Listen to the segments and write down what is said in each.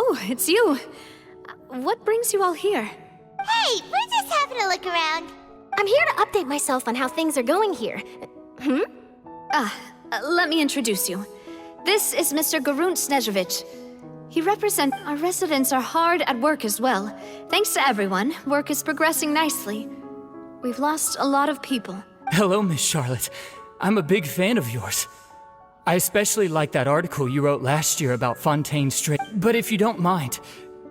Oh, it's you. What brings you all here? Hey, we're just having a look around. I'm here to update myself on how things are going here. Let me introduce you. This is Mr. Garunt Snežević. He represents... Our residents are hard at work as well. Thanks to everyone, work is progressing nicely. We've lost a lot of people. Hello, Miss Charlotte. I'm a big fan of yours. I especially like that article you wrote last year about Fontaine Strait. But if you don't mind,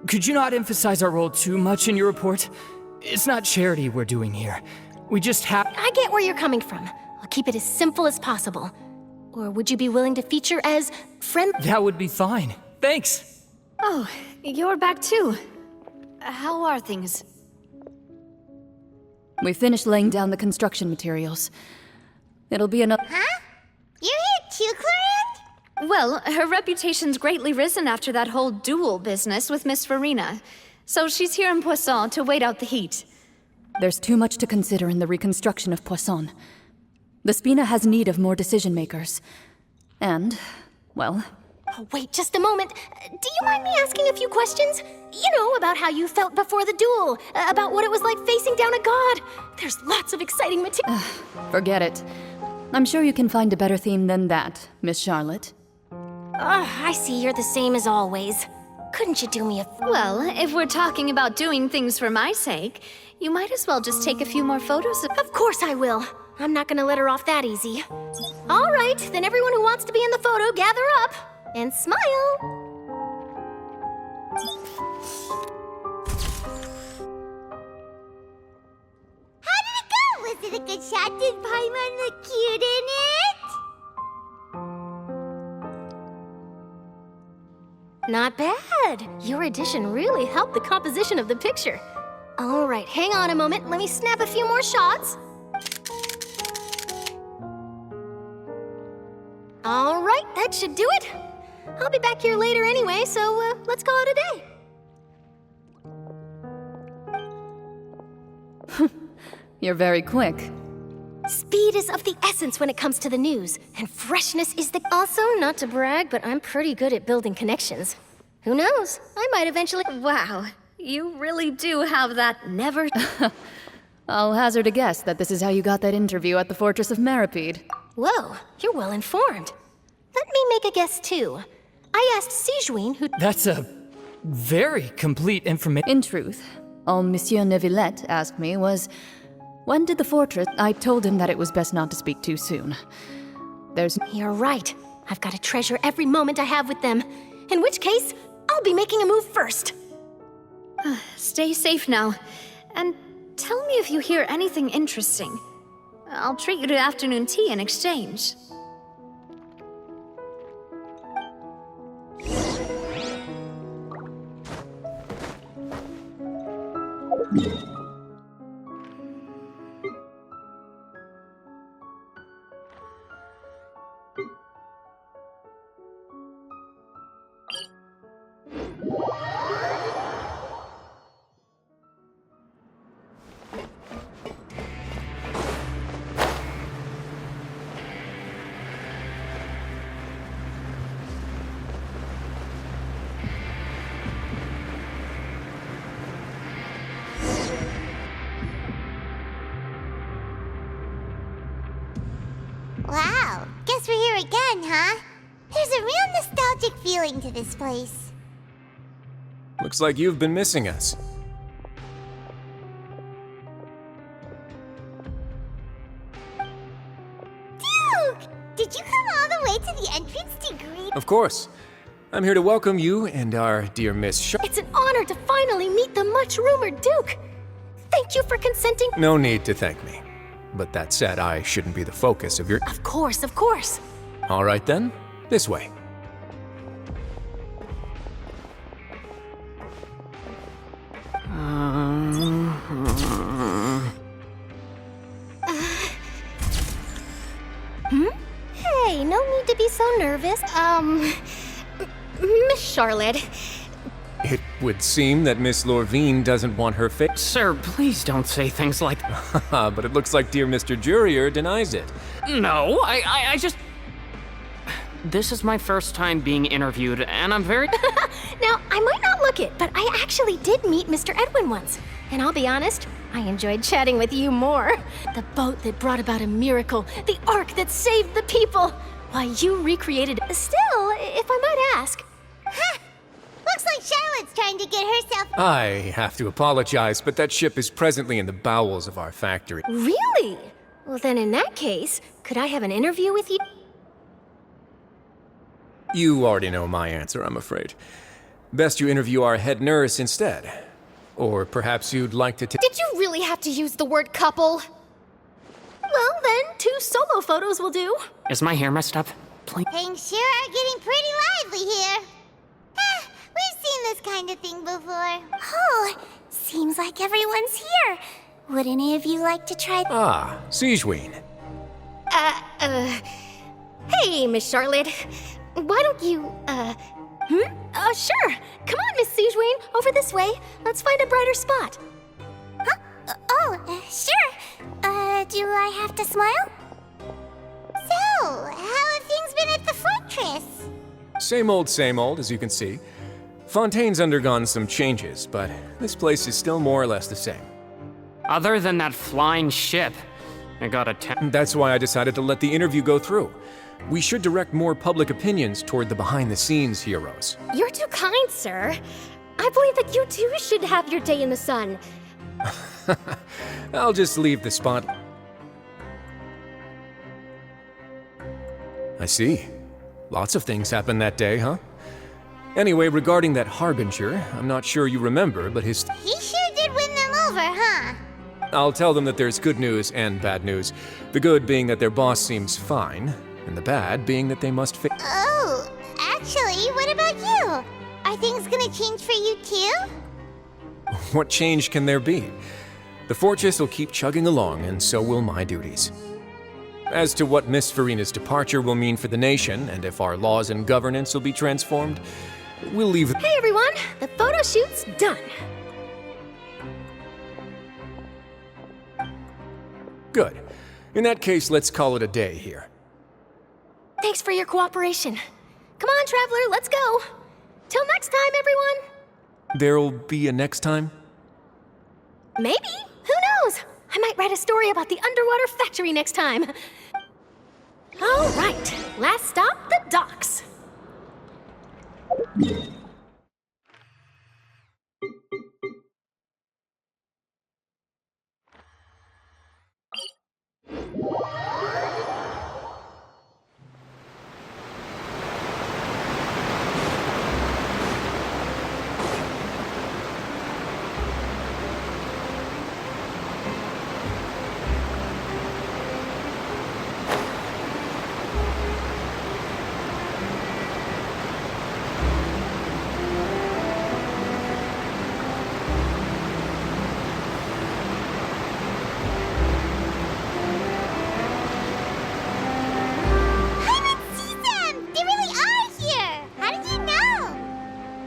could you not emphasize our role too much in your report? It's not charity we're doing here. We just have... I get where you're coming from. I'll keep it as simple as possible. Or would you be willing to feature as friend... That would be fine. Thanks. Oh, you're back too. How are things? We finished laying down the construction materials. It'll be another... Huh? You're here too, Clarence? Well, her reputation's greatly risen after that whole duel business with Miss Farina. So she's here in Poisson to wait out the heat. There's too much to consider in the reconstruction of Poisson. The Spina has need of more decision-makers. And, well... Oh, wait just a moment. Do you mind me asking a few questions? You know, about how you felt before the duel, about what it was like facing down a god. There's lots of exciting material. Forget it. I'm sure you can find a better theme than that, Miss Charlotte. I see you're the same as always. Couldn't you do me a... Well, if we're talking about doing things for my sake, you might as well just take a few more photos of... Of course I will. I'm not gonna let her off that easy. All right, then everyone who wants to be in the photo, gather up. And smile! How did it go? Was it a good shot? Did Paimon look cute in it? Not bad. Your addition really helped the composition of the picture. All right, hang on a moment. Let me snap a few more shots. All right, that should do it. I'll be back here later anyway, so let's call it a day. You're very quick. Speed is of the essence when it comes to the news, and freshness is the... Also, not to brag, but I'm pretty good at building connections. Who knows? I might eventually... Wow, you really do have that never... I'll hazard a guess that this is how you got that interview at the Fortress of Meripede. Whoa, you're well informed. Let me make a guess, too. I asked Sijuin who... That's a very complete information. In truth, all Monsieur Neuvillette asked me was, when did the fortress... I told him that it was best not to speak too soon. There's... You're right. I've got to treasure every moment I have with them. In which case, I'll be making a move first. Stay safe now. And tell me if you hear anything interesting. I'll treat you to afternoon tea in exchange. Wow, guess we're here again, huh? There's a real nostalgic feeling to this place. Looks like you've been missing us. Duke! Did you come all the way to the entrance to greet... Of course. I'm here to welcome you and our dear Miss It's an honor to finally meet the much-rumored Duke. Thank you for consenting... No need to thank me. But that said, I shouldn't be the focus of your... Of course, of course. All right then, this way. Hey, no need to be so nervous. Miss Charlotte. It would seem that Miss Lorvine doesn't want her face. Sir, please don't say things like... But it looks like dear Mr. Jurier denies it. No, I just... This is my first time being interviewed, and I'm very... Now, I might not look it, but I actually did meet Mr. Edwin once. And I'll be honest, I enjoyed chatting with you more. The boat that brought about a miracle, the ark that saved the people. Why, you recreated... Still, if I might ask... Ha! Looks like Charlotte's trying to get herself... I have to apologize, but that ship is presently in the bowels of our factory. Really? Well, then in that case, could I have an interview with you? You already know my answer, I'm afraid. Best you interview our head nurse instead. Or perhaps you'd like to Did you really have to use the word couple? Well, then, 2 solo photos will do. Is my hair messed up? Please. Things sure are getting pretty lively here. We've seen this kind of thing before. Oh, seems like everyone's here. Would any of you like to try... Ah, Sigeween. Hey, Miss Charlotte. Why don't you, sure. Come on, Miss Sigeween, over this way. Let's find a brighter spot. Huh? Sure. Do I have to smile? So, how have things been at the fortress? Same old, as you can see. Fontaine's undergone some changes, but this place is still more or less the same. Other than that flying ship, I got a That's why I decided to let the interview go through. We should direct more public opinions toward the behind-the-scenes heroes. You're too kind, sir. I believe that you too should have your day in the sun. I'll just leave the spot. I see. Lots of things happened that day, huh? Anyway, regarding that Harbinger, I'm not sure you remember, but his... He sure did win them over, huh? I'll tell them that there's good news and bad news. The good being that their boss seems fine, and the bad being that they must fix... Oh, actually, what about you? Are things gonna change for you too? What change can there be? The fortress will keep chugging along, and so will my duties. As to what Miss Farina's departure will mean for the nation, and if our laws and governance will be transformed, we'll leave... Hey, everyone. The photo shoot's done. Good. In that case, let's call it a day here. Thanks for your cooperation. Come on, Traveler, let's go. Till next time, everyone. There'll be a next time? Maybe. Who knows? I might write a story about the underwater factory next time. All right. Last stop, the docks.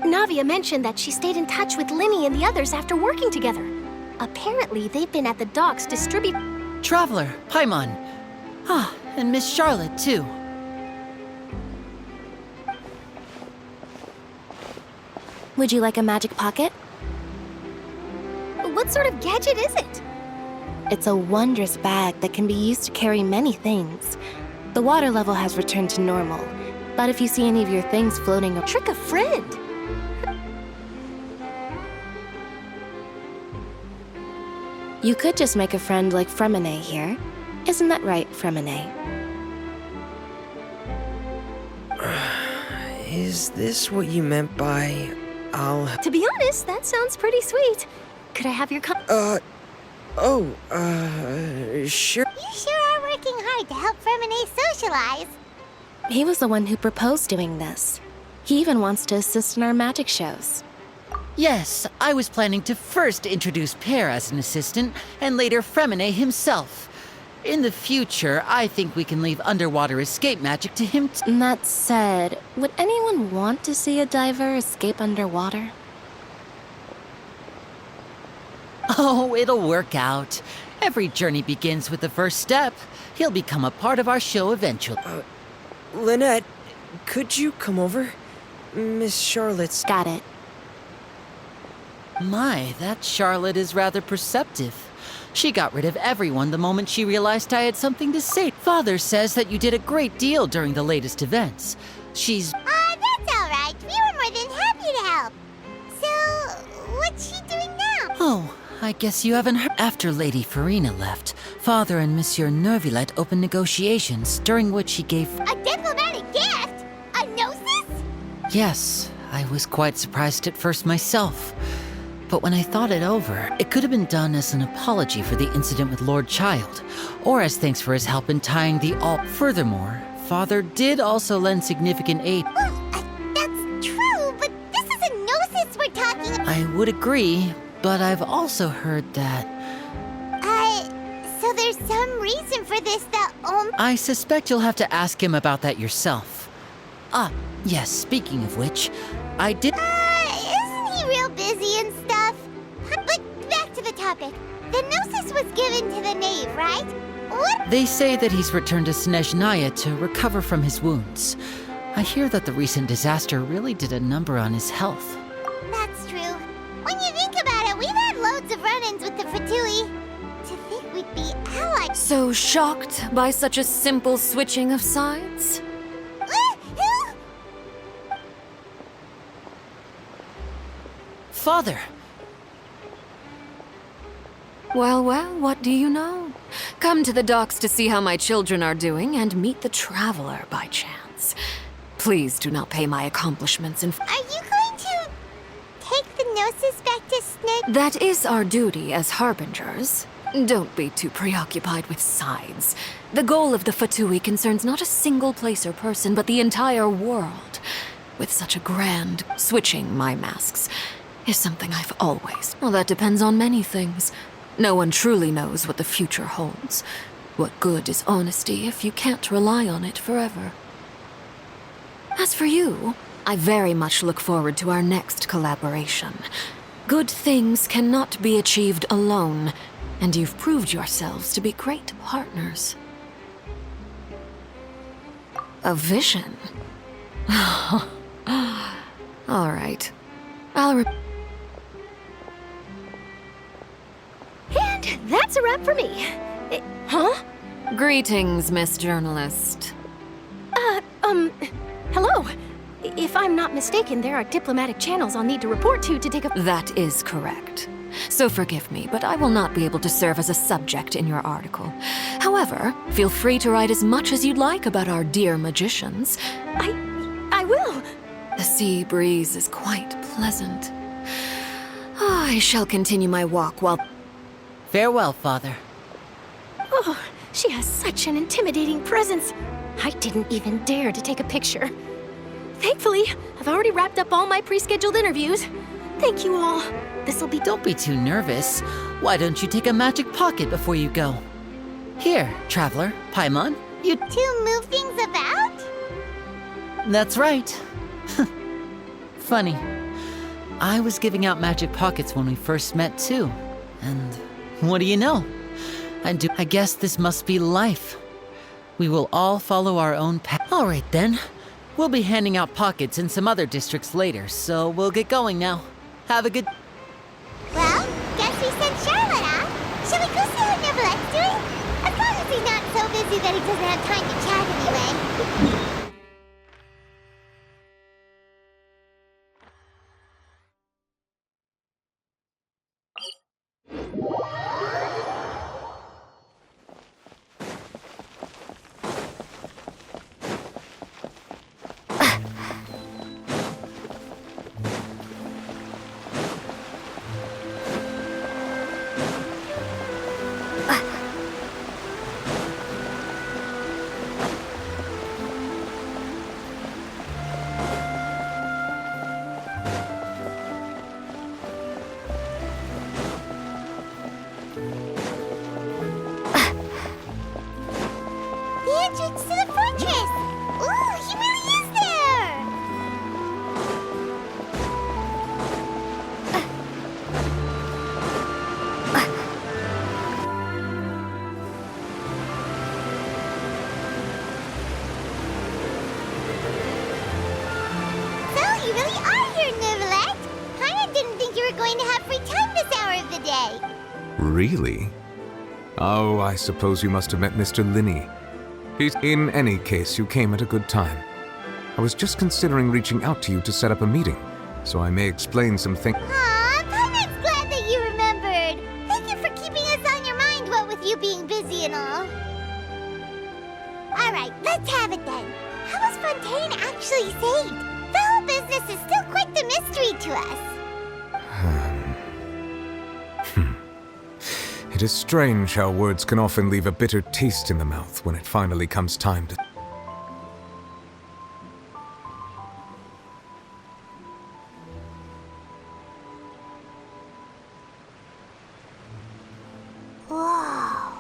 Navia mentioned that she stayed in touch with Linny and the others after working together. Apparently, they've been at the docks distributing... Traveler, Paimon. Ah, and Miss Charlotte, too. Would you like a magic pocket? What sort of gadget is it? It's a wondrous bag that can be used to carry many things. The water level has returned to normal, but if you see any of your things floating... Trick a friend! You could just make a friend like Fremine here. Isn't that right, Fremine? Is this what you meant by... To be honest, that sounds pretty sweet. Could I have your sure. You sure are working hard to help Fremine socialize. He was the one who proposed doing this. He even wants to assist in our magic shows. Yes, I was planning to first introduce Pear as an assistant, and later Fremine himself. In the future, I think we can leave underwater escape magic to him That said, would anyone want to see a diver escape underwater? Oh, it'll work out. Every journey begins with the first step. He'll become a part of our show eventually. Lynette, could you come over? Miss Charlotte's... Got it. My, that Charlotte is rather perceptive. She got rid of everyone the moment she realized I had something to say. Father says that you did a great deal during the latest events. She's... That's all right. We were more than happy to help. So, what's she doing now? Oh, I guess you haven't heard. After Lady Farina left, Father and Monsieur Nervillet opened negotiations, during which he gave... A diplomatic gift? A gnosis? Yes, I was quite surprised at first myself. But when I thought it over, it could have been done as an apology for the incident with Lord Child, or as thanks for his help in tying the all... Furthermore, Father did also lend significant aid. Well, that's true, but this is a gnosis we're talking about. I would agree, but I've also heard that... So there's some reason for this that I suspect you'll have to ask him about that yourself. Ah, yes, speaking of which, I did... Isn't he real busy and stuff? But back to the topic. The gnosis was given to the knave, right? What? They say that he's returned to Snezhnaya to recover from his wounds. I hear that the recent disaster really did a number on his health. That's true. When you think about it, we've had loads of run-ins with the Fatui. To think we'd be allies. So shocked by such a simple switching of sides? Father! Well, what do you know? Come to the docks to see how my children are doing and meet the traveler by chance. Please do not pay my accomplishments in... Are you going to take the gnosis back to Sneg? That is our duty as harbingers. Don't be too preoccupied with sides. The goal of the Fatui concerns not a single place or person, but the entire world. With such a grand... Switching my masks is something I've always... Well, that depends on many things. No one truly knows what the future holds. What good is honesty if you can't rely on it forever? As for you, I very much look forward to our next collaboration. Good things cannot be achieved alone, and you've proved yourselves to be great partners. A vision? All right. And that's a wrap for me. Huh? Greetings, Miss Journalist. Hello. If I'm not mistaken, there are diplomatic channels I'll need to report to take a... That is correct. So forgive me, but I will not be able to serve as a subject in your article. However, feel free to write as much as you'd like about our dear magicians. I will. The sea breeze is quite pleasant. I shall continue my walk while... Farewell, Father. Oh, she has such an intimidating presence. I didn't even dare to take a picture. Thankfully, I've already wrapped up all my pre-scheduled interviews. Thank you all. This'll be... Don't be too nervous. Why don't you take a magic pocket before you go? Here, Traveler, Paimon, you... To move things about? That's right. Funny. I was giving out magic pockets when we first met, too. And what do you know? I guess this must be life. We will all follow our own path. All right, then. We'll be handing out pockets in some other districts later, so we'll get going now. Have a good... Well, guess we sent Charlotte off. Shall we go see what Nervillet's doing? As long as he's not so busy that he doesn't have time to chat anyway. Entrance to the fortress! Ooh, he really is there! of the day. Really? Oh, I suppose you must have met Mr. Linney. In any case, you came at a good time. I was just considering reaching out to you to set up a meeting, so I may explain some things. Aw, Paimon's glad that you remembered. Thank you for keeping us on your mind, what with you being busy and all. Alright, let's have it then. How was Fontaine actually saved? The whole business is still quite the mystery to us. It is strange how words can often leave a bitter taste in the mouth when it finally comes time to... Whoa.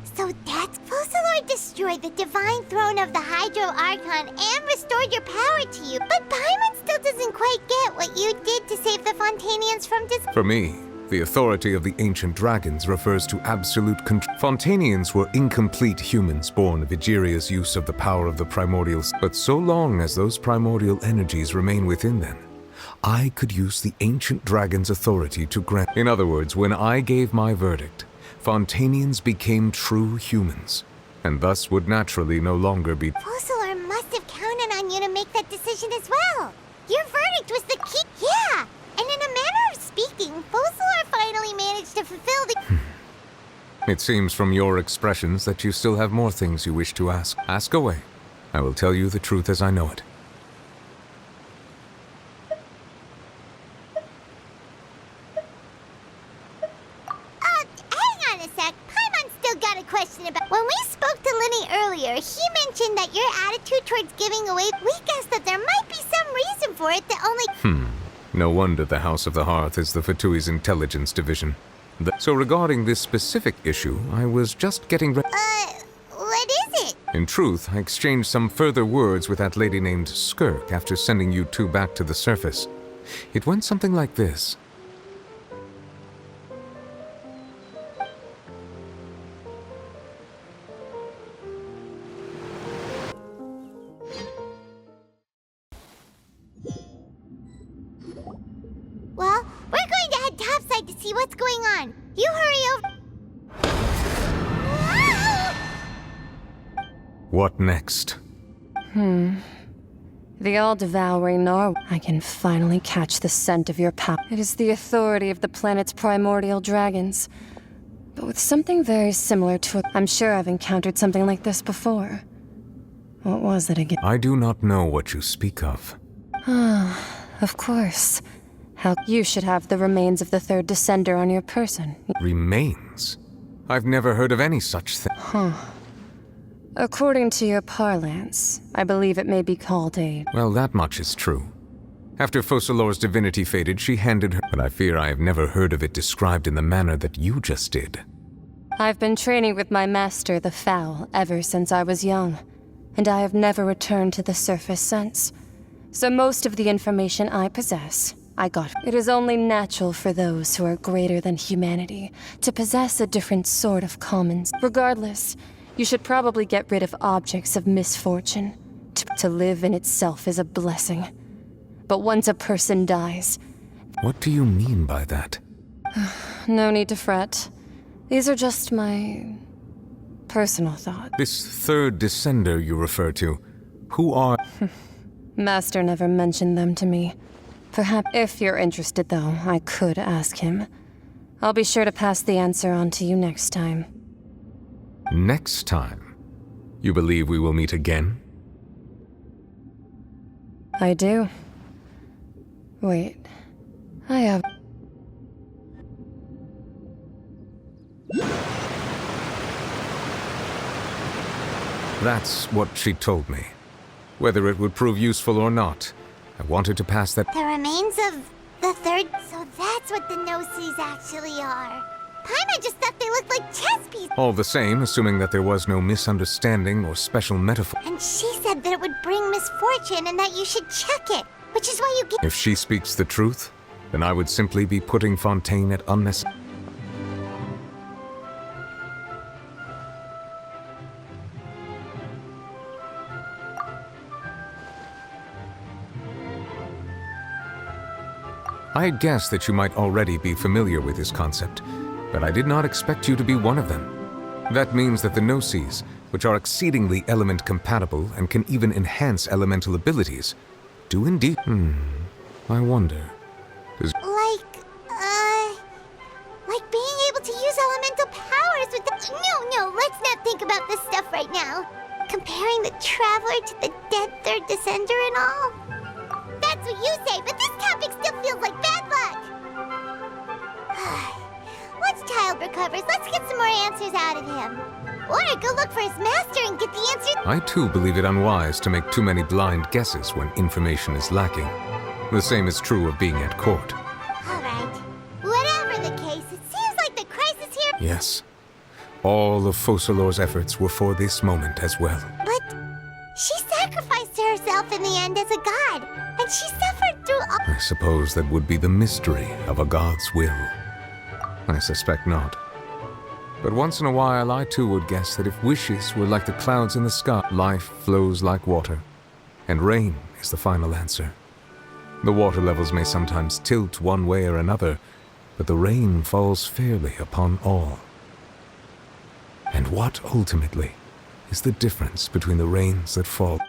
So that's Focalor destroyed the divine throne of the Hydro Archon and restored your power to you. But Paimon still doesn't quite get what you did to save the Fontanians from For me, the authority of the ancient dragons refers to absolute control. Fontanians were incomplete humans born of Egeria's use of the power of the primordials. But so long as those primordial energies remain within them, I could use the ancient dragon's authority to grant... In other words, when I gave my verdict, Fontanians became true humans, and thus would naturally no longer be... Focalor must have counted on you to make that decision as well. Your verdict was the key. Yeah, and in a manner of speaking, Focalor finally managed to fulfill the... It seems from your expressions that you still have more things you wish to ask. Ask away. I will tell you the truth as I know it. Hang on a sec. Paimon's still got a question about... When we spoke to Linny earlier, he mentioned that your attitude towards giving away... We guessed that there might be some reason for it that only... No wonder the House of the Hearth is the Fatui's intelligence division. So regarding this specific issue, I was just getting ready... what is it? In truth, I exchanged some further words with that lady named Skirk after sending you two back to the surface. It went something like this. Well, we're going to head topside to see what's going on. You hurry over... What next? The all-devouring Nar. I can finally catch the scent of your power. It is the authority of the planet's primordial dragons, but with something very similar to it. I'm sure I've encountered something like this before. What was it again? I do not know what you speak of. Of course. How you should have the remains of the third descender on your person. Remains? I've never heard of any such thing. According to your parlance, I believe it may be called a... Well, that much is true. After Focalor's divinity faded, she handed her... But I fear I have never heard of it described in the manner that you just did. I've been training with my master, the Foul, ever since I was young, and I have never returned to the surface since. So most of the information I possess, I got. It is only natural for those who are greater than humanity to possess a different sort of commons. Regardless, you should probably get rid of objects of misfortune. To live in itself is a blessing. But once a person dies... What do you mean by that? No need to fret. These are just my... personal thoughts. This third descender you refer to, who are... Master never mentioned them to me. Perhaps, if you're interested though, I could ask him. I'll be sure to pass the answer on to you next time. Next time? You believe we will meet again? I do. Wait. I have... That's what she told me. Whether it would prove useful or not, I wanted to pass that... The remains of the third... So that's what the no-sees actually are. Paimon just thought they looked like chess pieces. All the same, assuming that there was no misunderstanding or special metaphor. And she said that it would bring misfortune and that you should check it, which is why you get... If she speaks the truth, then I would simply be putting Fontaine at unnecessary... I had guessed that you might already be familiar with this concept, but I did not expect you to be one of them. That means that the gnosis, which are exceedingly element compatible and can even enhance elemental abilities, do indeed. I wonder. Like being able to use elemental powers with the... No, let's not think about this stuff right now. Comparing the Traveler to the dead third descender and all? That's what you say, but this topic still feels like bad luck. Once Child recovers, let's get some more answers out of him. Or go look for his master and get the answers. I too believe it unwise to make too many blind guesses when information is lacking. The same is true of being at court. Alright. Whatever the case, it seems like the crisis here... Yes. All of Focalor's efforts were for this moment as well. But she sacrificed herself in the end as a god, and she suffered through all... I suppose that would be the mystery of a god's will. I suspect not. But once in a while, I too would guess that if wishes were like the clouds in the sky, life flows like water, and rain is the final answer. The water levels may sometimes tilt one way or another, but the rain falls fairly upon all. And what, ultimately, is the difference between the rains that fall?